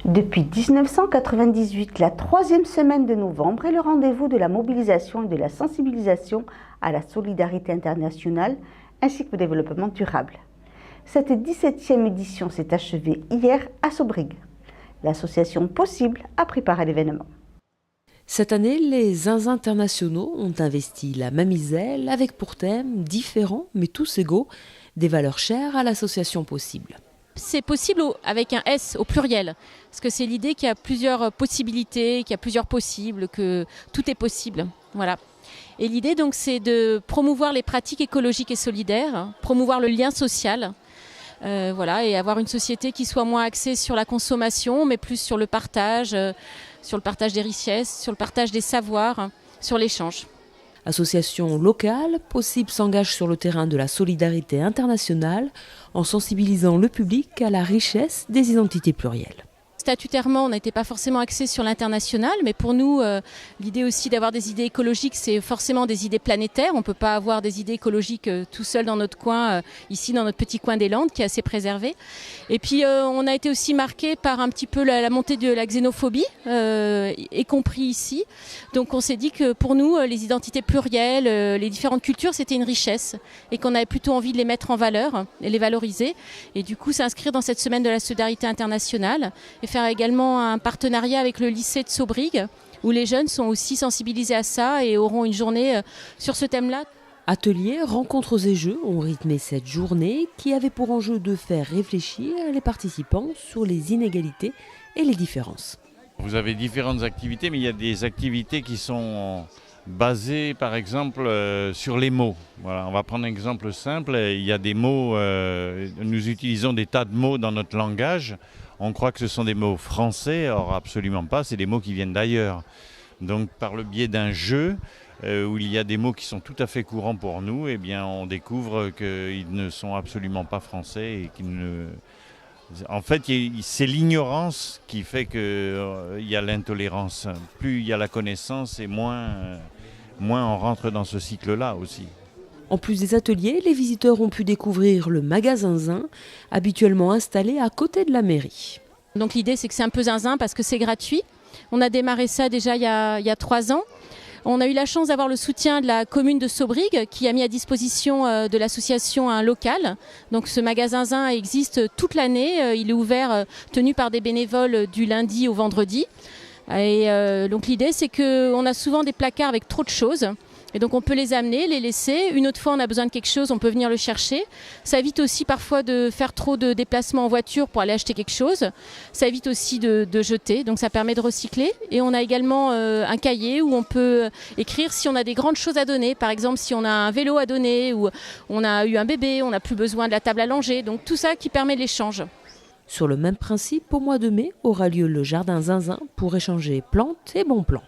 Depuis 1998, la troisième semaine de novembre est le rendez-vous de la mobilisation et de la sensibilisation à la solidarité internationale ainsi qu'au développement durable. Cette 17e édition s'est achevée hier à Sobrig. L'association Possible a préparé l'événement. Cette année, les Zinzins internationaux ont investi la Mamizelle avec pour thème différents mais tous égaux, des valeurs chères à l'association Possible. C'est possible avec un S au pluriel, parce que c'est l'idée qu'il y a plusieurs possibilités, qu'il y a plusieurs possibles, que tout est possible. Voilà. Et l'idée donc c'est de promouvoir les pratiques écologiques et solidaires, promouvoir le lien social, et avoir une société qui soit moins axée sur la consommation, mais plus sur le partage des richesses, sur le partage des savoirs, sur l'échange. Association locale, Possible s'engage sur le terrain de la solidarité internationale en sensibilisant le public à la richesse des identités plurielles. Statutairement, on n'était pas forcément axé sur l'international, mais pour nous, l'idée aussi d'avoir des idées écologiques, c'est forcément des idées planétaires. On ne peut pas avoir des idées écologiques tout seul dans notre coin, ici dans notre petit coin des Landes, qui est assez préservé. Et puis, on a été aussi marqué par un petit peu la montée de la xénophobie, y compris ici. Donc, on s'est dit que pour nous, les identités plurielles, les différentes cultures, c'était une richesse et qu'on avait plutôt envie de les mettre en valeur et les valoriser. Et du coup, s'inscrire dans cette semaine de la solidarité internationale et faire également un partenariat avec le lycée de Sobrig, où les jeunes sont aussi sensibilisés à ça et auront une journée sur ce thème-là. Ateliers, rencontres et jeux ont rythmé cette journée qui avait pour enjeu de faire réfléchir les participants sur les inégalités et les différences. Vous avez différentes activités, mais il y a des activités qui sont basées par exemple sur les mots. Voilà, on va prendre un exemple simple, il y a des mots, nous utilisons des tas de mots dans notre langage. On croit que ce sont des mots français, or absolument pas, c'est des mots qui viennent d'ailleurs. Donc par le biais d'un jeu où il y a des mots qui sont tout à fait courants pour nous, eh bien, on découvre qu'ils ne sont absolument pas français et qu'ils ne... En fait, c'est l'ignorance qui fait qu'il y a l'intolérance. Plus il y a la connaissance et moins on rentre dans ce cycle-là aussi. En plus des ateliers, les visiteurs ont pu découvrir le magasin Zin, habituellement installé à côté de la mairie. Donc l'idée, c'est que c'est un peu zinzin parce que c'est gratuit. On a démarré ça déjà il y a 3 ans. On a eu la chance d'avoir le soutien de la commune de Sobrig qui a mis à disposition de l'association un local. Donc ce magasin Zin existe toute l'année. Il est ouvert, tenu par des bénévoles du lundi au vendredi. Et donc l'idée, c'est qu'on a souvent des placards avec trop de choses. Et donc on peut les amener, les laisser. Une autre fois on a besoin de quelque chose, on peut venir le chercher. Ça évite aussi parfois de faire trop de déplacements en voiture pour aller acheter quelque chose. Ça évite aussi de jeter, donc ça permet de recycler. Et on a également un cahier où on peut écrire si on a des grandes choses à donner. Par exemple si on a un vélo à donner ou on a eu un bébé, on n'a plus besoin de la table à langer. Donc tout ça qui permet l'échange. Sur le même principe, au mois de mai aura lieu le jardin Zinzin pour échanger plantes et bons plans.